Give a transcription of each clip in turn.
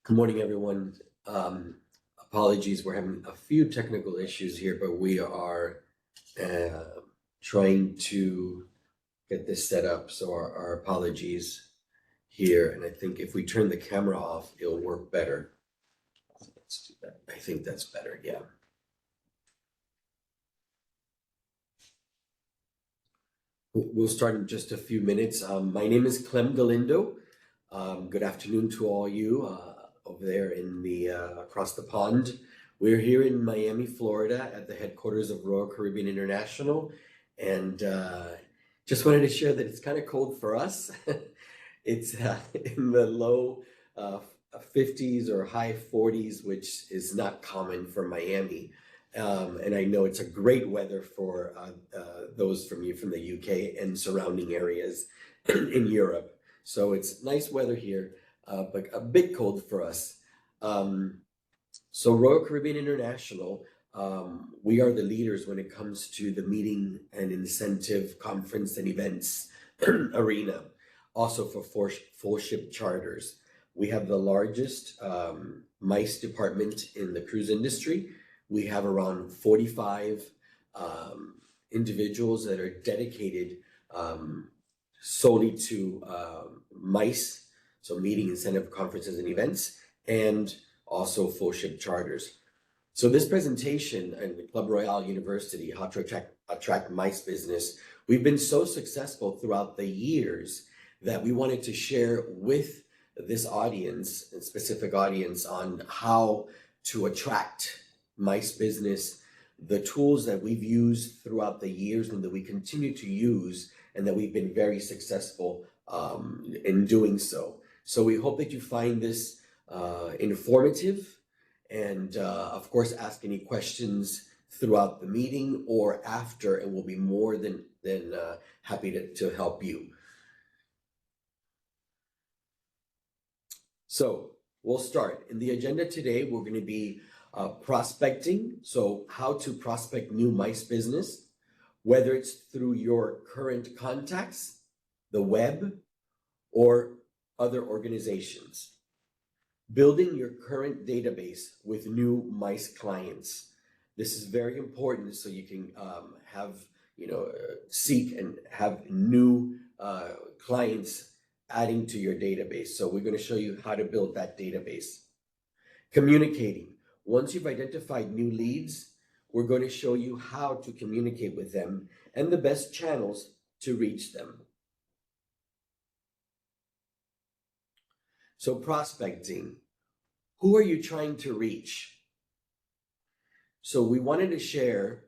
Good morning, everyone. Apologies, we're having a few technical issues here, but we are uh, trying to get this set up. So our apologies here. And I think if we turn the camera off, it'll work better. So let's do that. I think that's better. Yeah. We'll start in just a few minutes. My name is Clem Galindo. Good afternoon to all you over there in the across the pond. We're here in Miami, Florida, at the headquarters of Royal Caribbean International, and just wanted to share that it's kind of cold for us. It's in the low 50s or high 40s, which is not common for Miami. And I know it's a great weather for those from you from the UK and surrounding areas in Europe. So it's nice weather here, but a bit cold for us. So Royal Caribbean International, we are the leaders when it comes to the meeting and incentive conference and events arena. Also for full ship charters. We have the largest MICE department in the cruise industry. We have around 45 individuals that are dedicated solely to MICE, so meeting, incentive, conferences, and events, and also full ship charters. So this presentation at Club Royale University, how to attract MICE business, we've been so successful throughout the years that we wanted to share with this audience, a specific audience, on how to attract MICE business, the tools that we've used throughout the years and that we continue to use, and that we've been very successful in doing so. So we hope that you find this informative, and of course ask any questions throughout the meeting or after, and we'll be more than happy to help you. So we'll start. In the agenda today, we're going to be prospecting, so how to prospect new MICE business, whether it's through your current contacts, the web, or other organizations. Building your current database with new MICE clients. This is very important so you can seek and have new clients adding to your database. So we're going to show you how to build that database. Communicating. Once you've identified new leads, we're going to show you how to communicate with them and the best channels to reach them. So prospecting. Who are you trying to reach? So we wanted to share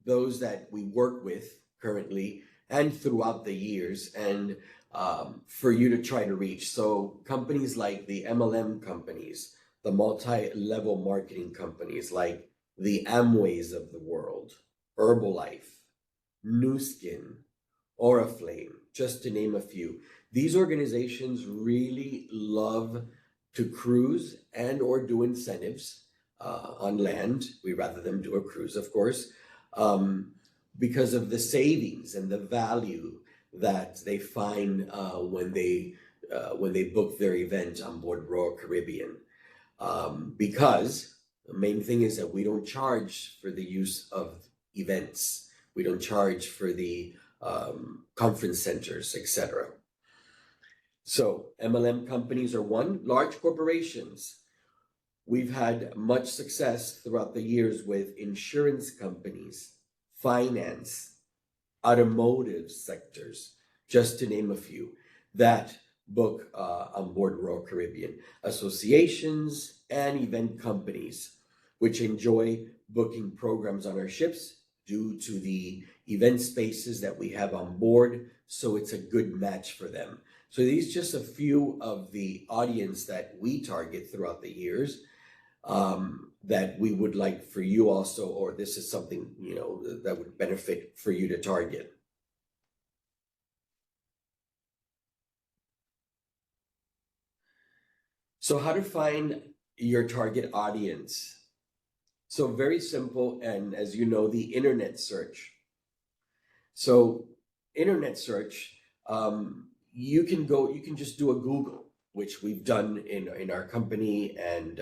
those that we work with currently and throughout the years, and for you to try to reach. So companies like the MLM companies, the multi-level marketing companies like the Amways of the world, Herbalife, Nu Skin, Oriflame, just to name a few. These organizations really love to cruise and or do incentives on land. We'd rather them do a cruise, of course, because of the savings and the value that they find when they book their event on board Royal Caribbean. Because the main thing is that we don't charge for the use of events. We don't charge for the conference centers, etc. So MLM companies are one. Large corporations. We've had much success throughout the years with insurance companies, finance, automotive sectors, just to name a few, that book on board Royal Caribbean. Associations and event companies, which enjoy booking programs on our ships due to the event spaces that we have on board, so it's a good match for them. So these are just a few of the audience that we target throughout the years, that we would like for you also, or this is something, that would benefit for you to target. So how to find your target audience? So very simple, and as you know, the internet search. So internet search, you can just do a Google. which we've done in our company, and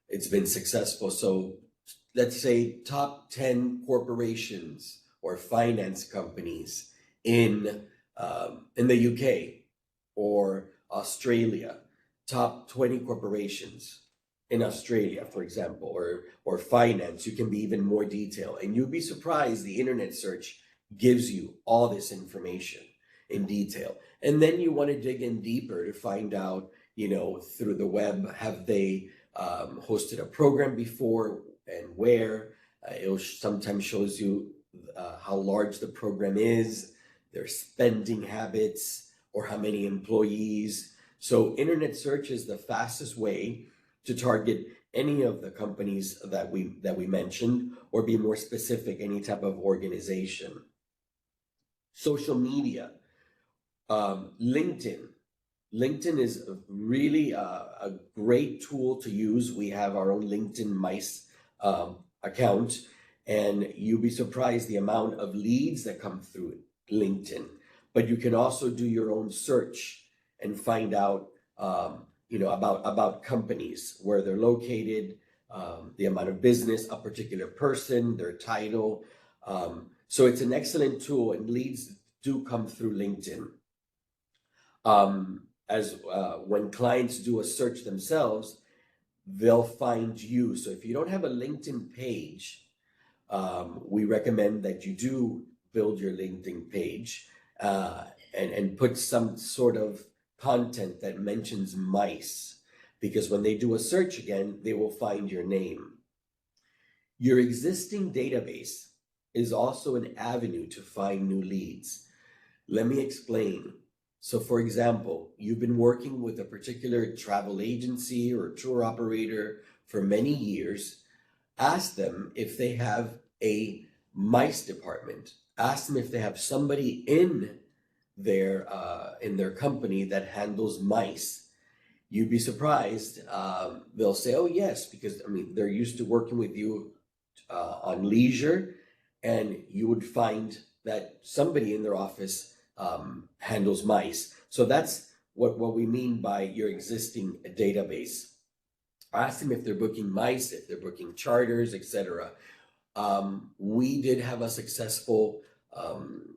it's been successful. So let's say top 10 corporations or finance companies in the UK or Australia, top 20 corporations in Australia, for example, or finance. You can be even more detailed, and you'll be surprised the internet search gives you all this information in detail. And then you want to dig in deeper to find out, through the web, have they hosted a program before and where. It sometimes shows you how large the program is, their spending habits, or how many employees. So internet search is the fastest way to target any of the companies that we mentioned, or be more specific, any type of organization. Social media, LinkedIn. LinkedIn is really a great tool to use. We have our own LinkedIn Mice account, and you'll be surprised the amount of leads that come through LinkedIn. But you can also do your own search and find out, about companies, where they're located, the amount of business, a particular person, their title. So it's an excellent tool, and leads do come through LinkedIn. As when clients do a search themselves, they'll find you. So if you don't have a LinkedIn page, we recommend that you do build your LinkedIn page, and put some sort of content that mentions mice, because when they do a search again, they will find your name. Your existing database is also an avenue to find new leads. Let me explain. So for example, you've been working with a particular travel agency or tour operator for many years. Ask them if they have a mice department. Ask them if they have somebody in their company that handles mice. You'd be surprised. They'll say, "Oh yes," because they're used to working with you on leisure, and you would find that somebody in their office handles mice. So that's what we mean by your existing database. Ask them if they're booking mice, if they're booking charters, etc. We did have a successful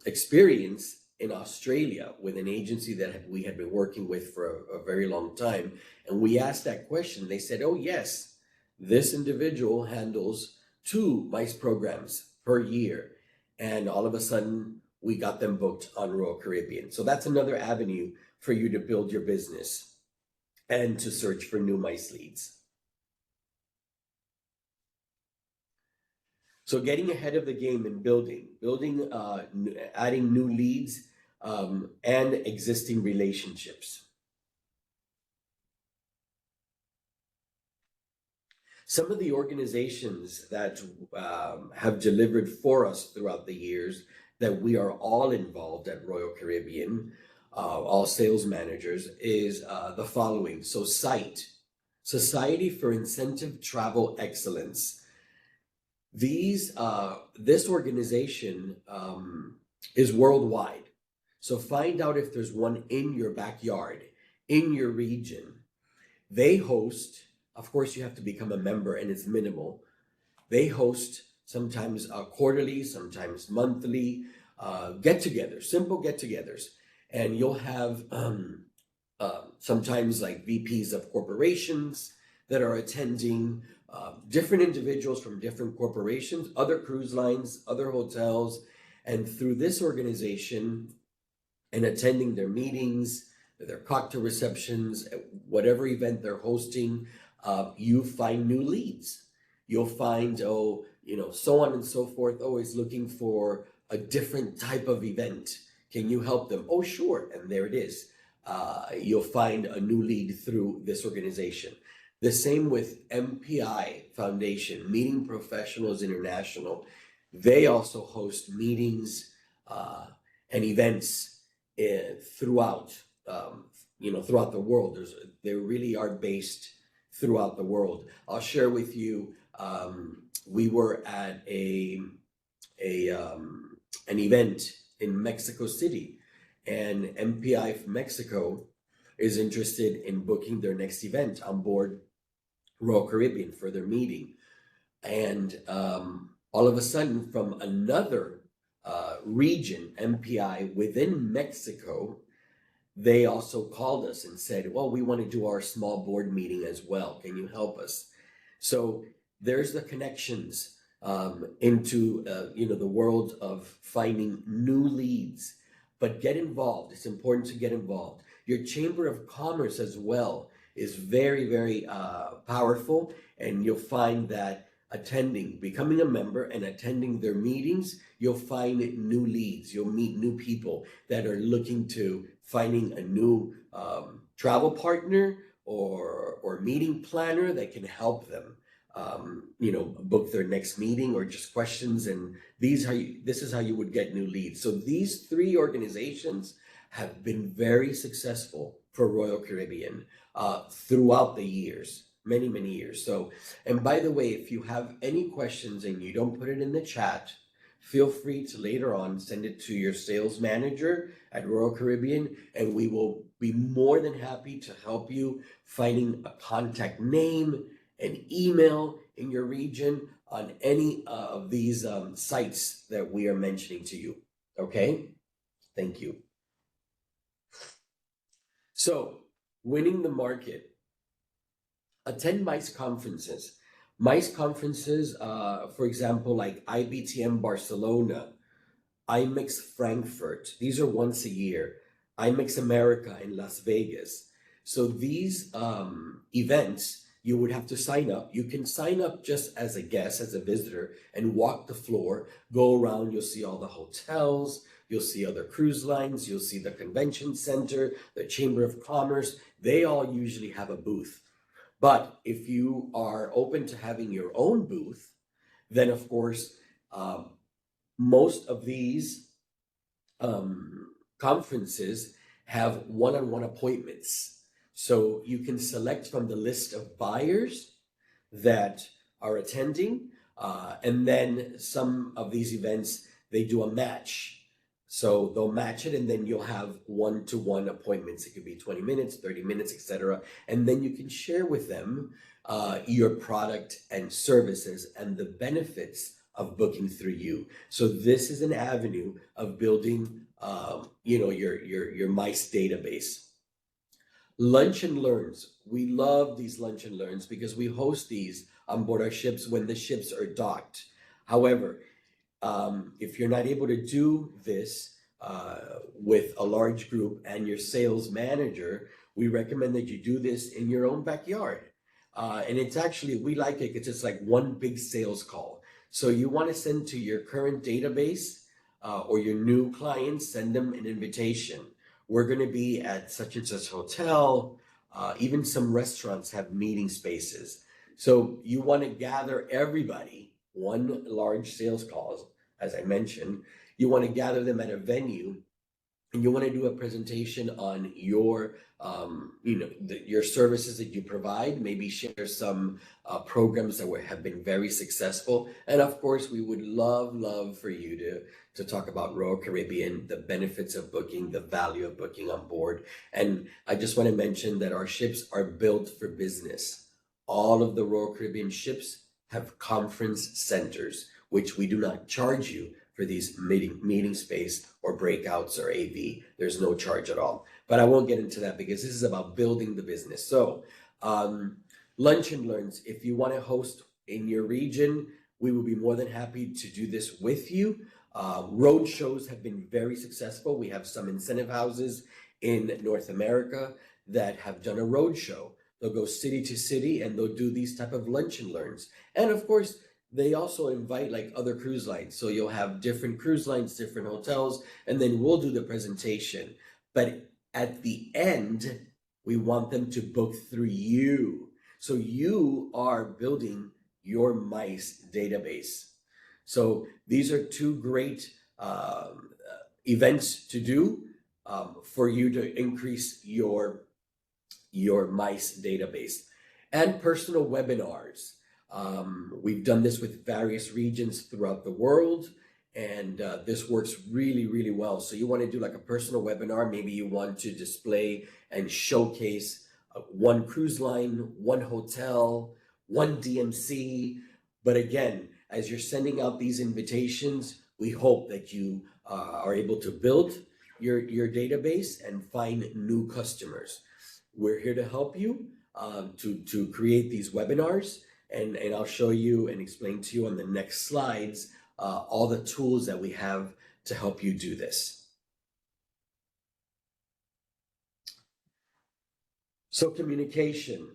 experience in Australia with an agency that we had been working with for a very long time. And we asked that question. They said, "Oh yes, this individual handles 2 mice programs per year." And all of a sudden, we got them booked on Royal Caribbean. So that's another avenue for you to build your business and to search for new mice leads. So getting ahead of the game and building, adding new leads, and existing relationships. Some of the organizations that have delivered for us throughout the years, that we are all involved at Royal Caribbean, all sales managers, is the following. So SITE, Society for Incentive Travel Excellence. This organization is worldwide. So find out if there's one in your backyard, in your region. They host, of course you have to become a member, and it's minimal. They host sometimes quarterly, sometimes monthly get-togethers, simple get-togethers. And you'll have sometimes like VPs of corporations that are attending, different individuals from different corporations, other cruise lines, other hotels. And through this organization, and attending their meetings, their cocktail receptions, whatever event they're hosting, you find new leads. You'll find, so on and so forth, always looking for a different type of event. Can you help them? Oh, sure. And there it is. You'll find a new lead through this organization. The same with MPI Foundation, Meeting Professionals International. They also host meetings and events throughout the world. They really are based throughout the world. I'll share with you. We were at an event in Mexico City, and MPI from Mexico is interested in booking their next event on board Royal Caribbean for their meeting. And all of a sudden, from another region, MPI within Mexico, they also called us and said, well, we want to do our small board meeting as well. Can you help us? So there's the connections into the world of finding new leads. But get involved. It's important to get involved. Your Chamber of Commerce as well is very, very powerful, and you'll find that becoming a member and attending their meetings, you'll find new leads. You'll meet new people that are looking to finding a new travel partner or meeting planner that can help them book their next meeting or just questions. And this is how you would get new leads. So these three organizations have been very successful for Royal Caribbean throughout the years, many, many years. So, and by the way, if you have any questions and you don't put it in the chat, feel free to later on send it to your sales manager at Royal Caribbean, and we will be more than happy to help you finding a contact name, an email in your region on any of these sites that we are mentioning to you. Okay? Thank you. So, winning the market. Attend MICE conferences. MICE conferences, for example, like IBTM Barcelona, IMEX Frankfurt, these are once a year. IMEX America in Las Vegas. So these events, you would have to sign up. You can sign up just as a guest, as a visitor, and walk the floor, go around. You'll see all the hotels, you'll see other cruise lines, you'll see the convention center, the Chamber of Commerce. They all usually have a booth. But if you are open to having your own booth, then of course, most of these conferences have one-on-one appointments. So you can select from the list of buyers that are attending, and then some of these events, they do a match. So they'll match it, and then you'll have one-to-one appointments. It could be 20 minutes, 30 minutes, etc. And then you can share with them your product and services and the benefits of booking through you. So this is an avenue of building, your MICE database. Lunch and learns. We love these lunch and learns because we host these on board our ships when the ships are docked. However, if you're not able to do this with a large group and your sales manager, we recommend that you do this in your own backyard. And it's actually, we like it because it's like one big sales call. So you want to send to your current database or your new clients, send them an invitation. We're going to be at such and such hotel. Even some restaurants have meeting spaces. So you want to gather everybody, one large sales call, as I mentioned. You want to gather them at a venue, and you want to do a presentation on your, your services that you provide. Maybe share some programs that have been very successful. And of course, we would love for you to talk about Royal Caribbean, the benefits of booking, the value of booking on board. And I just want to mention that our ships are built for business. All of the Royal Caribbean ships have conference centers, which we do not charge you for these meeting space or breakouts or AV. There's no charge at all. But I won't get into that because this is about building the business. So lunch and learns, if you want to host in your region, we will be more than happy to do this with you. Road shows have been very successful. We have some incentive houses in North America that have done a road show. They'll go city to city and they'll do these type of lunch and learns. And of course, they also invite like other cruise lines. So you'll have different cruise lines, different hotels, and then we'll do the presentation. But at the end, we want them to book through you. So you are building your MICE database. So these are two great events to do for you to increase your MICE database. And personal webinars. We've done this with various regions throughout the world, and this works really well. So you want to do like a personal webinar. Maybe you want to display and showcase one cruise line, one hotel, one DMC. But again, as you're sending out these invitations, we hope that you are able to build your database and find new customers. We're here to help you to create these webinars, and I'll show you and explain to you on the next slides all the tools that we have to help you do this. So communication.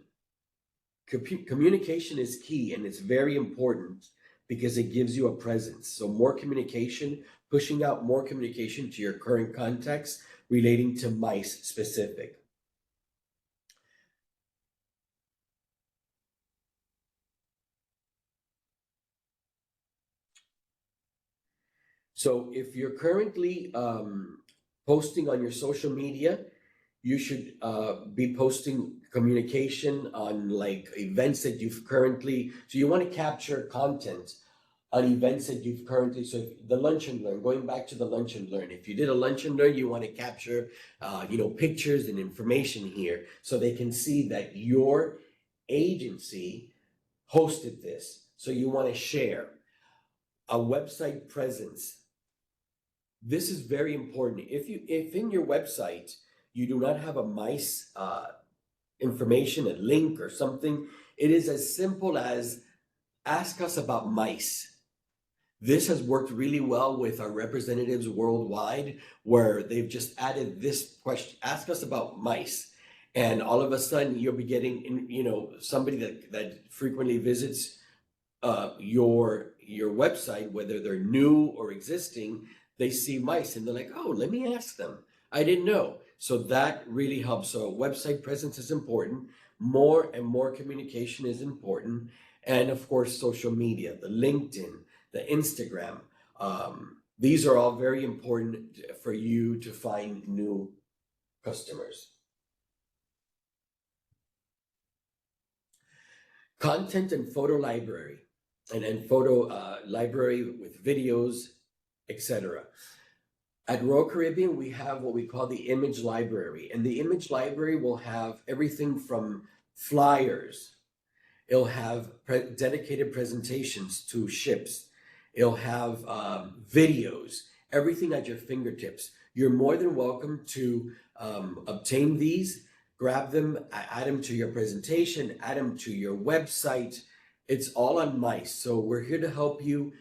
Communication is key, and it's very important because it gives you a presence. So more communication, pushing out more communication to your current contacts relating to MICE specific. So if you're currently posting on your social media, you should be posting communication on like events that you've currently, so you want to capture content on events that you've currently, so if the Lunch and Learn, going back to the Lunch and Learn, if you did a Lunch and Learn, you want to capture pictures and information here so they can see that your agency hosted this. So you want to share a website presence. This is very important. If in your website you do not have a MICE information, a link or something, it is as simple as ask us about MICE. This has worked really well with our representatives worldwide, where they've just added this question, ask us about MICE. And all of a sudden you'll be getting, somebody that frequently visits your website, whether they're new or existing, they see MICE and they're like, oh, let me ask them. I didn't know. So that really helps. So website presence is important. More and more communication is important. And of course, social media, the LinkedIn, the Instagram. These are all very important for you to find new customers. Content and photo library, and photo library with videos, etc. At Royal Caribbean, we have what we call the image library, and the image library will have everything from flyers. It'll have dedicated presentations to ships. It'll have videos, everything at your fingertips. You're more than welcome to obtain these, grab them, add them to your presentation, add them to your website. It's all on MICE. So we're here to help you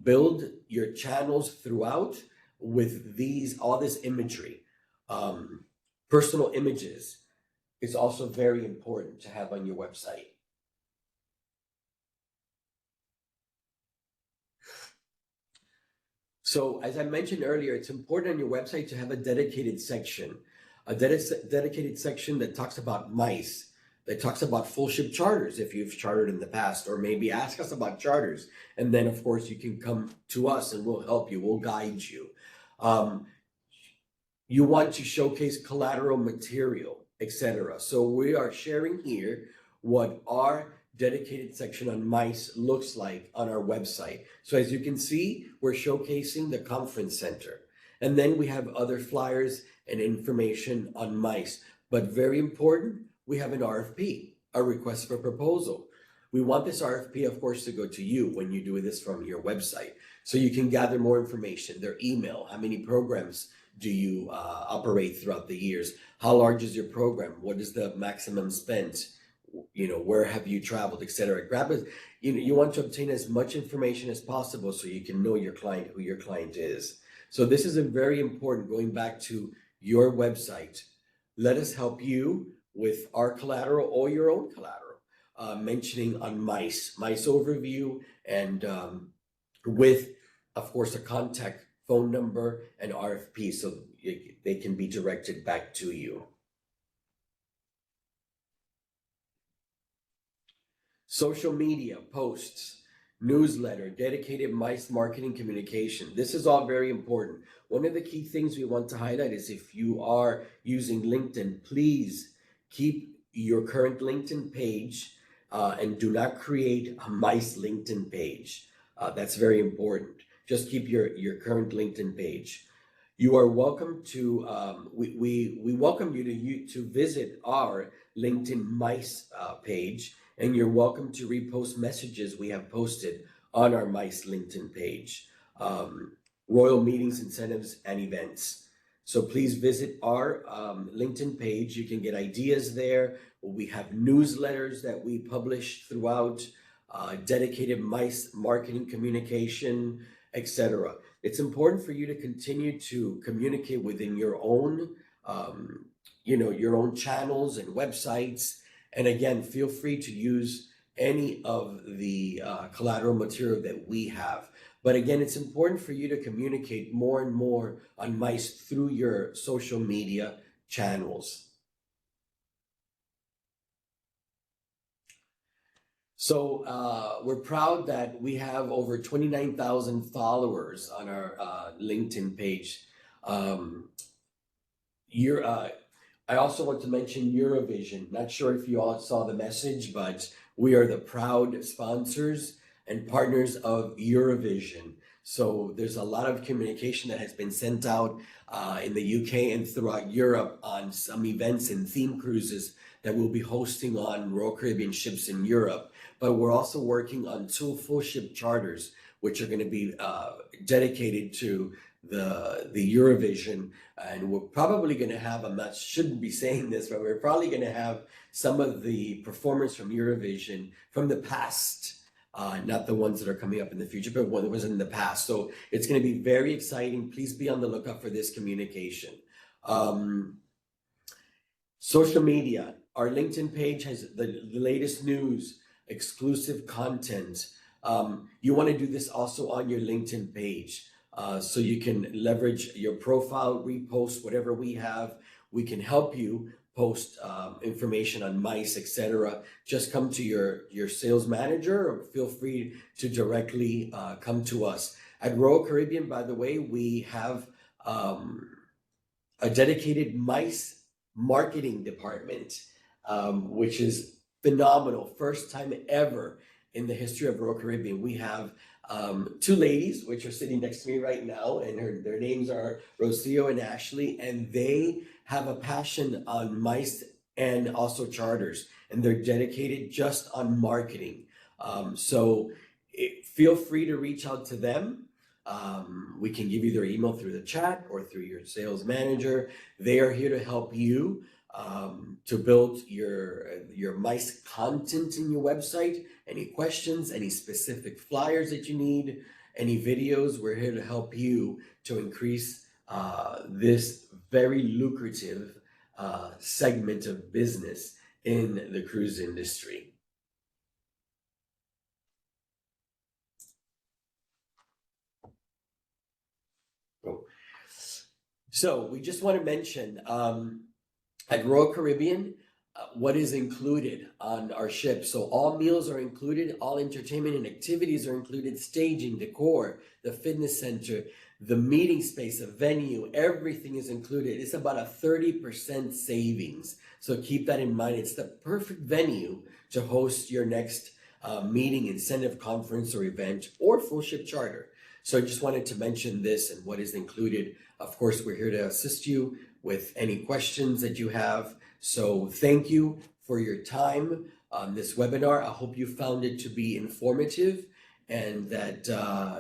build your channels throughout with all this imagery. Personal images is also very important to have on your website. So as I mentioned earlier, it's important on your website to have a dedicated section, dedicated section that talks about MICE, that talks about full ship charters if you've chartered in the past, or maybe ask us about charters. And then of course you can come to us and we'll help you, we'll guide you. You want to showcase collateral material, etc. So we are sharing here what our dedicated section on MICE looks like on our website. So as you can see, we're showcasing the conference center. And then we have other flyers and information on MICE. But very important, we have an RFP, a request for proposal. We want this RFP, of course, to go to you when you do this from your website. So you can gather more information, their email, how many programs do you operate throughout the years? How large is your program? What is the maximum spend? Where have you traveled, etc. Grab it. You want to obtain as much information as possible so you can know your client, who your client is. So this is a very important, going back to your website. Let us help you with our collateral or your own collateral, mentioning on MICE overview, and with, of course, a contact phone number and RFP so they can be directed back to you. Social media, posts, newsletter, dedicated MICE marketing communication. This is all very important. One of the key things we want to highlight is if you are using LinkedIn, please keep your current LinkedIn page and do not create a MICE LinkedIn page. That's very important. just keep your current LinkedIn page. You are welcome to, we welcome you to visit our LinkedIn Mice page, and you're welcome to repost messages we have posted on our Mice LinkedIn page, royal meetings, incentives, and events. So please visit our LinkedIn page. You can get ideas there. We have newsletters that we publish throughout, dedicated Mice marketing communication, etc. It's important for you to continue to communicate within your own, your own channels and websites. And again, feel free to use any of the collateral material that we have. But again, it's important for you to communicate more and more on Mice through your social media channels. So we're proud that we have over 29,000 followers on our LinkedIn page. I also want to mention Eurovision. Not sure if you all saw the message, but we are the proud sponsors and partners of Eurovision. So there's a lot of communication that has been sent out in the UK and throughout Europe on some events and theme cruises that we'll be hosting on Royal Caribbean ships in Europe. But we're also working on 2 full ship charters, which are going to be dedicated to the Eurovision. And we're probably going to have, shouldn't be saying this, but we're probably going to have some of the performers from Eurovision from the past, not the ones that are coming up in the future, but one that was in the past. So it's going to be very exciting. Please be on the lookout for this communication. Social media. Our LinkedIn page has the latest news, exclusive content. You want to do this also on your LinkedIn page. So you can leverage your profile, repost whatever we have. We can help you post information on Mice, etc. Just come to your sales manager, or feel free to directly come to us. At Royal Caribbean, by the way, we have a dedicated Mice marketing department, which is phenomenal. First time ever in the history of Royal Caribbean. We have 2 ladies, which are sitting next to me right now, and their names are Rocio and Ashley, and they have a passion on Mice and also charters, and they're dedicated just on marketing. So feel free to reach out to them. We can give you their email through the chat or through your sales manager. They are here to help you to build your Mice content in your website. Any questions, any specific flyers that you need, any videos, we're here to help you to increase this very lucrative segment of business in the cruise industry. So we just want to mention at Royal Caribbean, what is included on our ship. So all meals are included, all entertainment and activities are included, staging, decor, the fitness center, the meeting space, the venue, everything is included. It's about a 30% savings. So keep that in mind. It's the perfect venue to host your next meeting, incentive, conference, or event, or full ship charter. So I just wanted to mention this and what is included. Of course, we're here to assist you with any questions that you have. So thank you for your time on this webinar. I hope you found it to be informative and that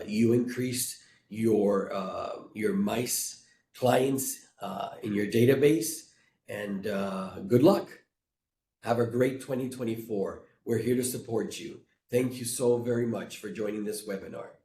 you increased your Mice clients in your database. And good luck. Have a great 2024. We're here to support you. Thank you so very much for joining this webinar.